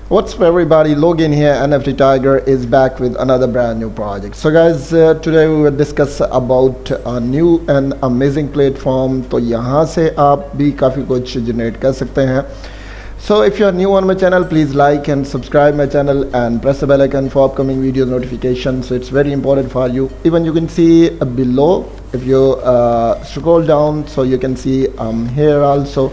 What's up everybody, Logan here, NFT Tiger is back with another brand new project. So guys, today we will discuss about a new and amazing platform. तो यहाँ से आप भी काफ़ी कुछ generate कर सकते हैं. So if you are new on my channel, please like and subscribe my channel and press the bell icon for upcoming video notifications. So it's very important for you. Even you can see below, if you scroll down, so you can see here also.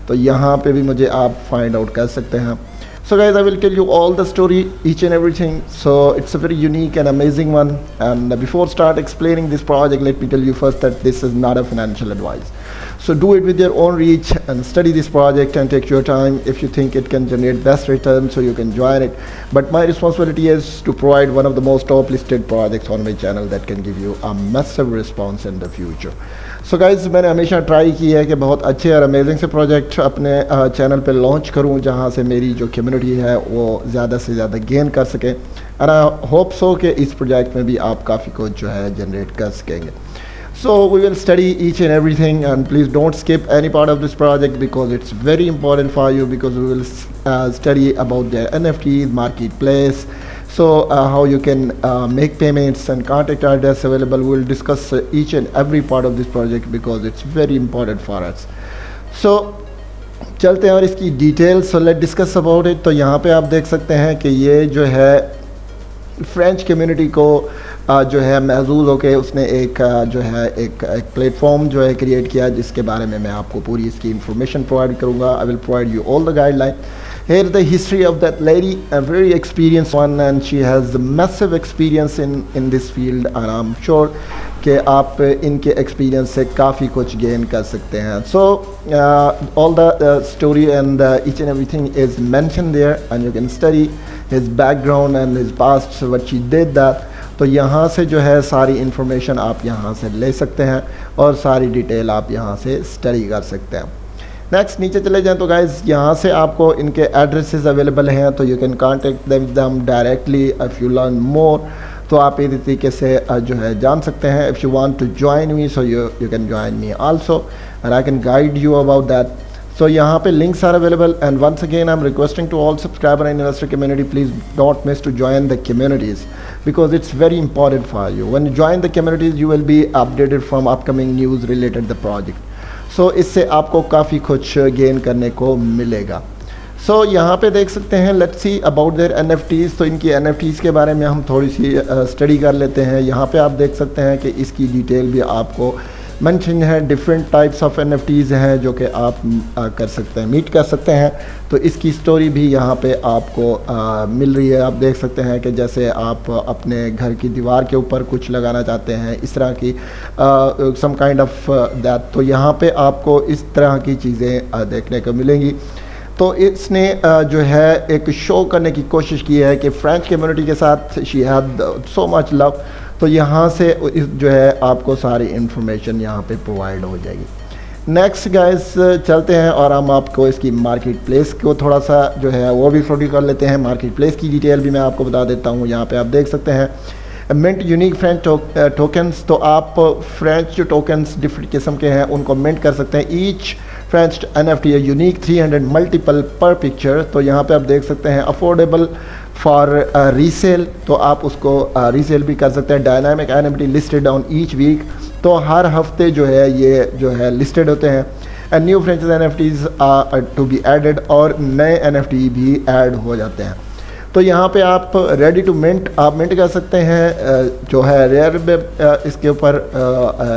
तो यहाँ पे भी मुझे आप find out कर सकते हैं. So guys, I will tell you all the story, each and everything. So it's a very unique and amazing one. And before start explaining this project, let me tell you first that this is not a financial advice. So do it with your own reach and study this project and take your time. If you think it can generate best return, so you can join it. But my responsibility is to provide one of the most top listed projects on my channel that can give you a massive response in the future. So guys, मैंने हमेशा try की है कि बहुत अच्छे और amazing से project अपने चैनल पे लॉन्च करूं जहां से मेरी जो कम्युनिटी है वो ज़्यादा से ज़्यादा गेन कर सके. एंड आई होप सो कि इस प्रोजेक्ट में भी आप काफ़ी कुछ जो है जनरेट कर सकेंगे. So we will study each and everything, and please don't skip any part of this project because it's very important for you, because we will study about the NFTs, marketplace, so how you can make payments and contact address available. We will discuss each and every part of this project because it's very important for us. So चलते हैं और इसकी detail. So let's discuss about it. तो यहाँ पे आप देख सकते हैं कि ये जो है फ्रेंच कम्युनिटी को जो है महसूस होके उसने एक जो है एक प्लेटफॉर्म जो है क्रिएट किया, जिसके बारे में मैं आपको पूरी इसकी इन्फॉर्मेशन प्रोवाइड करूँगा. आई will provide you all the guideline. Here is the history of that lady, a very experienced one, and she has massive experience in this field, and I'm sure कि आप इनके एक्सपीरियंस से काफ़ी कुछ gain कर सकते हैं. So all the story and each and everything is mentioned there, and you can study his background and his past, what she did that. तो यहाँ से जो है सारी इन्फॉर्मेशन आप यहाँ से ले सकते हैं और सारी डिटेल आप यहाँ से स्टडी कर सकते हैं. नेक्स्ट नीचे चले जाएं तो गाइज यहाँ से आपको इनके एड्रेसेस अवेलेबल हैं, तो you can contact them directly if you learn more. तो आप इस तरीके से जो है जान सकते हैं. If you want to join me, so you can join me also and I can guide you about that. So यहाँ पे links are available, and once again I'm requesting to all subscriber and investor community, please don't miss to join the communities because it's very important for you. When you join the communities, you will be updated from upcoming news related the project. So इससे आपको काफ़ी कुछ gain करने को मिलेगा. So यहाँ पे देख सकते हैं, let's see about their NFTs. तो इनकी NFTs के बारे में हम थोड़ी सी स्टडी कर लेते हैं. यहाँ पे आप देख सकते हैं कि इसकी डिटेल भी आपको मेंशन है. डिफरेंट टाइप्स ऑफ NFTs हैं जो कि आप कर सकते हैं, मीट कर सकते हैं. तो इसकी स्टोरी भी यहाँ पे आपको मिल रही है. आप देख सकते हैं कि जैसे आप अपने घर की दीवार के ऊपर कुछ लगाना चाहते हैं, इस तरह की सम काइंड ऑफ दैट. तो यहाँ पे आपको इस तरह की चीज़ें देखने को मिलेंगी. तो इसने जो है एक शो करने की कोशिश की है कि फ्रेंच कम्युनिटी के साथ she had so much love. तो यहाँ से जो है आपको सारी इन्फॉर्मेशन यहाँ पे प्रोवाइड हो जाएगी. नेक्स्ट गाइस चलते हैं और हम आपको इसकी मार्केट प्लेस को थोड़ा सा जो है वो भी स्टडी कर लेते हैं. मार्केट प्लेस की डिटेल भी मैं आपको बता देता हूँ. यहाँ पे आप देख सकते हैं मिंट यूनिक फ्रेंच टोकन्स. तो आप फ्रेंच जो टोकन्स डिफरेंट किस्म के हैं उनको मिंट कर सकते हैं. ईच फ्रेंच NFT है यूनिक 300 मल्टीपल पर पिक्चर. तो यहाँ पे आप देख सकते हैं अफोर्डेबल फॉर रीसेल. तो आप उसको रीसेल भी कर सकते हैं. Dynamic NFT listed on each week. तो हर हफ्ते जो है ये जो है लिस्टेड होते हैं. And new franchises NFTs are to be added, और नए NFT भी ऐड हो जाते हैं. तो यहाँ पे आप रेडी टू मिंट आप मिंट कर सकते हैं. जो है रेयरेबल इसके ऊपर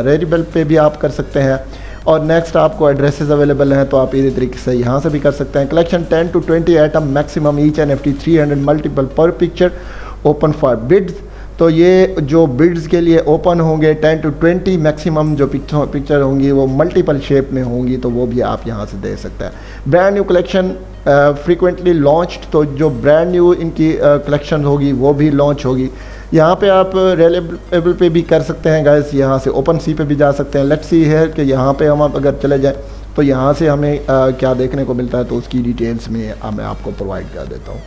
रेयरेबल पे भी आप कर सकते हैं. और नेक्स्ट आपको एड्रेसेस अवेलेबल हैं, तो आप इसी तरीके से यहाँ से भी कर सकते हैं. Collection 10 to 20 item maximum each NFT 300 multiple पर पिक्चर ओपन फॉर बिड्स. तो ये जो बिड्स के लिए ओपन होंगे 10 to 20 मैक्सिमम जो पिक्चर होंगी वो मल्टीपल शेप में होंगी, तो वो भी आप यहाँ से दे सकते हैं. Brand new collection frequently launched. तो जो ब्रांड न्यू इनकी कलेक्शन होगी वो भी लॉन्च होगी. यहाँ पे आप रेलेबल पे भी कर सकते हैं गाइस. यहाँ से ओपन सी पे भी जा सकते हैं. लेट्स सी है कि यहाँ पे हम अगर चले जाएं तो यहाँ से हमें क्या देखने को मिलता है, तो उसकी डिटेल्स में मैं आपको प्रोवाइड कर देता हूँ.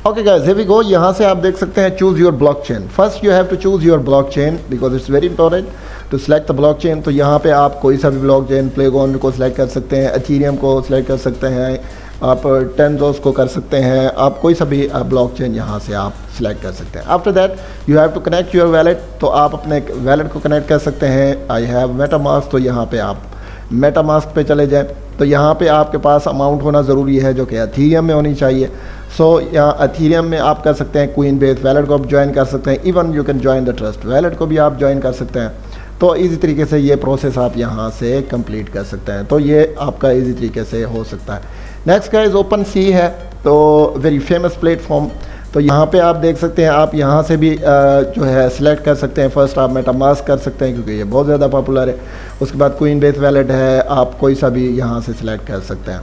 Okay guys, here we go. यहाँ से आप देख सकते हैं choose your blockchain. First you have to choose your blockchain because it's very important to select the blockchain. तो यहाँ पे आप कोई सा भी ब्लॉकचेन, प्लेगॉन को सिलेक्ट कर सकते हैं, एथेरियम को सिलेक्ट कर सकते हैं, आप टेंजोस को कर सकते हैं, आप कोई सा भी ब्लॉकचेन यहाँ से आप सिलेक्ट कर सकते हैं। After that you have to connect your wallet, तो आप अपने वैलेट को कनेक्ट कर सकते हैं। आई हैव मेटामास्क, तो यहाँ पे आप मेटामास्क पे चले जाएं। तो यहाँ पे आपके पास अमाउंट होना ज़रूरी है जो कि एथीरियम में होनी चाहिए। सो यहाँ एथीरियम में आप कर सकते हैं क्वीन बेस वैलेट को आप ज्वाइन कर सकते हैं। Even you can join the trust wallet को भी आप ज्वाइन कर सकते हैं। तो इसी तरीके से ये प्रोसेस आप यहाँ से कंप्लीट कर सकते हैं। तो ये आपका इजी तरीके से हो सकता है। नेक्स्ट गाइस ओपन सी है, तो वेरी फेमस प्लेटफॉर्म। तो यहाँ पे आप देख सकते हैं, आप यहाँ से भी जो है सिलेक्ट कर सकते हैं। फर्स्ट आप मेटामास्क कर सकते हैं क्योंकि ये बहुत ज़्यादा पॉपुलर है। उसके बाद क्वीन बेस वैलेट है, आप कोई सा भी यहाँ से सिलेक्ट कर सकते हैं।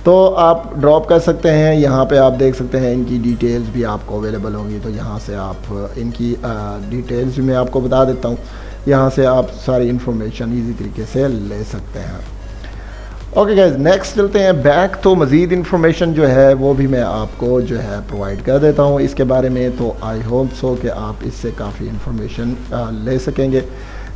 तो आप ड्रॉप कर सकते हैं। यहाँ पे आप देख सकते हैं इनकी डिटेल्स भी आपको अवेलेबल होंगी। तो यहाँ से आप इनकी डिटेल्स भी मैं आपको बता देता हूँ। यहाँ से आप सारी इन्फॉर्मेशन ईजी तरीके से ले सकते हैं। ओके गाइज, नेक्स्ट चलते हैं बैक। तो मज़ीद इन्फॉर्मेशन जो है वो भी मैं आपको जो है प्रोवाइड कर देता हूँ इसके बारे में। तो आई होप सो कि आप इससे काफ़ी इन्फॉर्मेशन ले सकेंगे।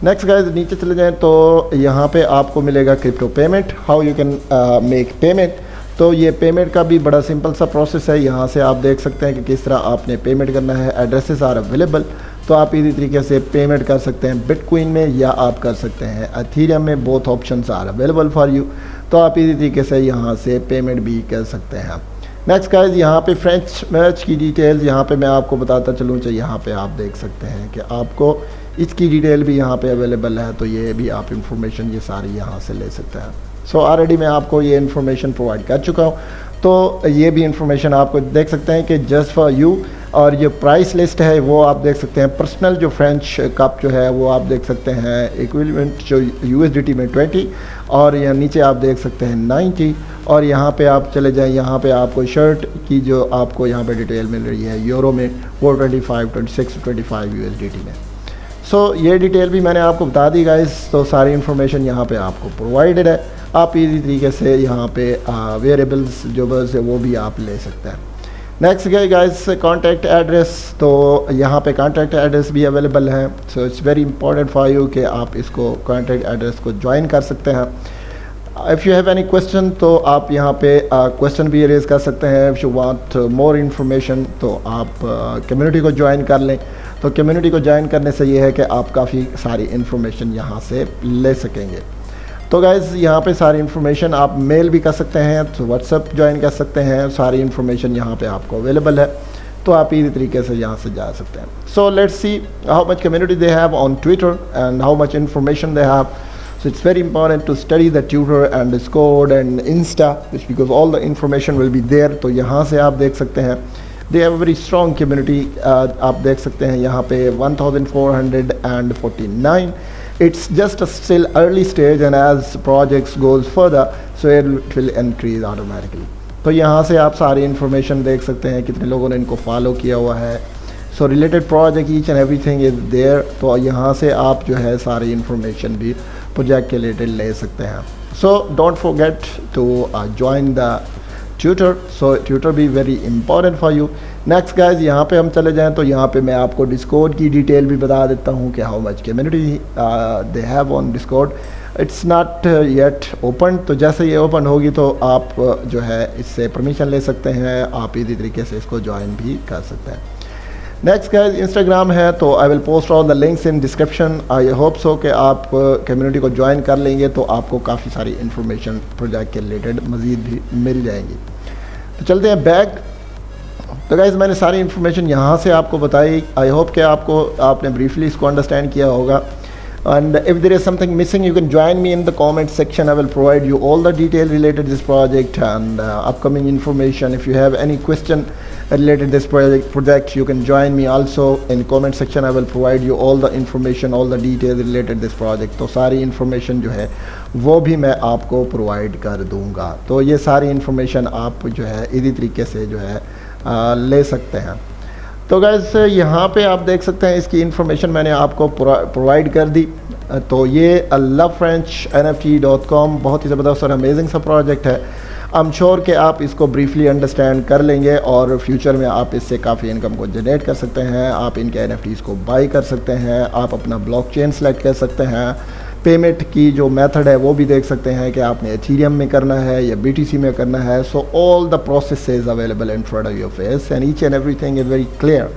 नेक्स्ट गाइज नीचे चले जाएं तो यहाँ पे आपको मिलेगा crypto payment, how you can make payment. तो ये पेमेंट का भी बड़ा सिंपल सा प्रोसेस है। यहाँ से आप देख सकते हैं कि किस तरह आपने पेमेंट करना है। एड्रेसेस आर अवेलेबल, तो आप इसी तरीके से पेमेंट कर सकते हैं बिटकॉइन में या आप कर सकते हैं एथीरियम में। Both options are available for you. तो आप इसी तरीके से यहाँ से पेमेंट भी कर सकते हैं। नेक्स्ट गाइज यहाँ पे फ्रेंच मैच की डिटेल्स यहाँ पे मैं आपको बताता चलूँ। तो यहाँ पे आप देख सकते हैं कि आपको इसकी डिटेल भी यहाँ पे अवेलेबल है। तो ये भी आप इंफॉर्मेशन ये सारी यहाँ से ले सकते हैं। सो ऑलरेडी मैं आपको ये इन्फॉर्मेशन प्रोवाइड कर चुका हूँ। तो ये भी इंफॉर्मेशन आपको देख सकते हैं कि जस्ट फॉर यू। और ये प्राइस लिस्ट है वो आप देख सकते हैं। पर्सनल जो फ्रेंच कप जो है वो आप देख सकते हैं इक्विवेलेंट जो USDT में 20 और यहाँ नीचे आप देख सकते हैं 90। और यहाँ पे आप चले जाएं, यहाँ पे आपको शर्ट की जो आपको यहाँ पे डिटेल मिल रही है यूरो में 425, 26, 25 USDT में। सो ये डिटेल भी मैंने आपको बता दी गाइस। तो सारी इन्फॉर्मेशन यहाँ पे आपको प्रोवाइडेड है। आप इसी तरीके से यहाँ पे वेरिएबल्स जो बस है वो भी आप ले सकते हैं। नेक्स्ट गए गाइस कॉन्टैक्ट एड्रेस। तो यहाँ पे कॉन्टैक्ट एड्रेस भी अवेलेबल है। So it's very important for you कि आप इसको कॉन्टैक्ट एड्रेस को ज्वाइन कर सकते हैं। If you have any question तो आप यहाँ पे क्वेश्चन भी रेज कर सकते हैं। If you want more information तो आप कम्युनिटी को ज्वाइन कर लें। तो कम्युनिटी को ज्वाइन करने से ये है कि आप काफ़ी सारी इन्फॉर्मेशन यहाँ से ले सकेंगे। तो गाइज़ यहाँ पे सारी इन्फॉर्मेशन आप मेल भी कर सकते हैं, तो व्हाट्सएप ज्वाइन कर सकते हैं। सारी इन्फॉर्मेशन यहाँ पे आपको अवेलेबल है। तो आप इसी तरीके से यहाँ से जा सकते हैं। So let's see how much community they have on Twitter and how much information they have. So it's very important to study the Twitter and Discord and Insta because all the information will be there. तो यहाँ से आप देख सकते हैं they have a very strong community. आप देख सकते हैं यहाँ पे 1449. It's just a still early stage and as projects goes further so it will increase automatically. तो यहाँ से आप सारी इन्फॉर्मेशन देख सकते हैं कितने लोगों ने इनको फॉलो किया हुआ है। So related project each and everything is there. तो यहाँ से आप जो है सारी इन्फॉर्मेशन भी प्रोजेक्ट के रिलेटेड ले सकते हैं। So don't forget to join the Twitter. So Twitter भी very important for you. Next guys यहाँ पे हम चले जाएं तो यहाँ पे मैं आपको डिस्कॉर्ड की डिटेल भी बता देता हूँ कि how much community they have on Discord. It's not yet open. तो जैसे ये ओपन होगी तो आप जो है इससे परमिशन ले सकते हैं। आप इसी तरीके से इसको ज्वाइन भी कर सकते हैं। नेक्स्ट गाइज इंस्टाग्राम है तो आई will post all the links in description. I hope so कि आप कम्युनिटी को ज्वाइन कर लेंगे तो आपको काफ़ी सारी इन्फॉर्मेशन प्रोजेक्ट के रिलेटेड मज़ीद भी मिल जाएंगी। तो चलते हैं बैक। तो गाइज मैंने सारी इन्फॉर्मेशन यहाँ से आपको बताई। आई होप कि आपने ब्रीफली इसको अंडरस्टैंड किया होगा। And if there is something missing, you can join me in the comment section. I will provide you all the details related to this project and upcoming information. If you have any question related to this project, you can join me also in comment section. I will provide you all the information, all the details related to this project. तो सारी information जो है वो भी मैं आपको provide कर दूँगा। तो ये सारी information आप जो है इसी तरीके से जो है ले सकते हैं। तो गाइस यहाँ पे आप देख सकते हैं इसकी इन्फॉर्मेशन मैंने आपको प्रोवाइड कर दी। तो ये lovefrench.nft.com बहुत ही ज़बरदस्त और अमेजिंग सा प्रोजेक्ट है। आई एम श्योर कि आप इसको ब्रीफली अंडरस्टैंड कर लेंगे और फ्यूचर में आप इससे काफ़ी इनकम को जनरेट कर सकते हैं। आप इनके NFTs को बाई कर सकते हैं। आप अपना ब्लॉकचेन सेलेक्ट कर सकते हैं। पेमेंट की जो मेथड है वो भी देख सकते हैं कि आपने एथीरियम में करना है या BTC में करना है. So all the process is available in front of your face and each and everything is very clear.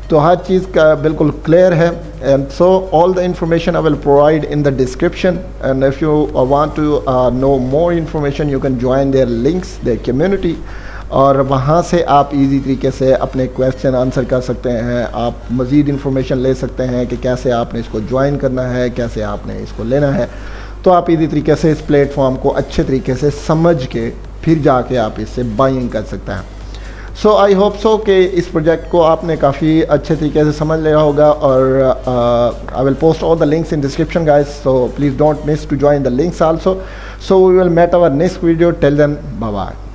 तो हर चीज़ का बिल्कुल क्लियर है. And so all the information I will provide in the description and if you want to know more information you can join their links, their community, और वहाँ से आप इजी तरीके से अपने क्वेश्चन आंसर कर सकते हैं. आप मज़ीद इंफॉर्मेशन ले सकते हैं कि कैसे आपने इसको ज्वाइन करना है, कैसे आपने इसको लेना है. तो आप इजी तरीके से इस प्लेटफॉर्म को अच्छे तरीके से समझ के फिर जाके आप इससे बाइंग कर सकते हैं. सो आई होप सो कि इस प्रोजेक्ट को आपने काफ़ी अच्छे तरीके से समझ लिया होगा. और I will post all the links in description guys, so please don't miss to join the links also. So we will met our next video. Till then, bye bye.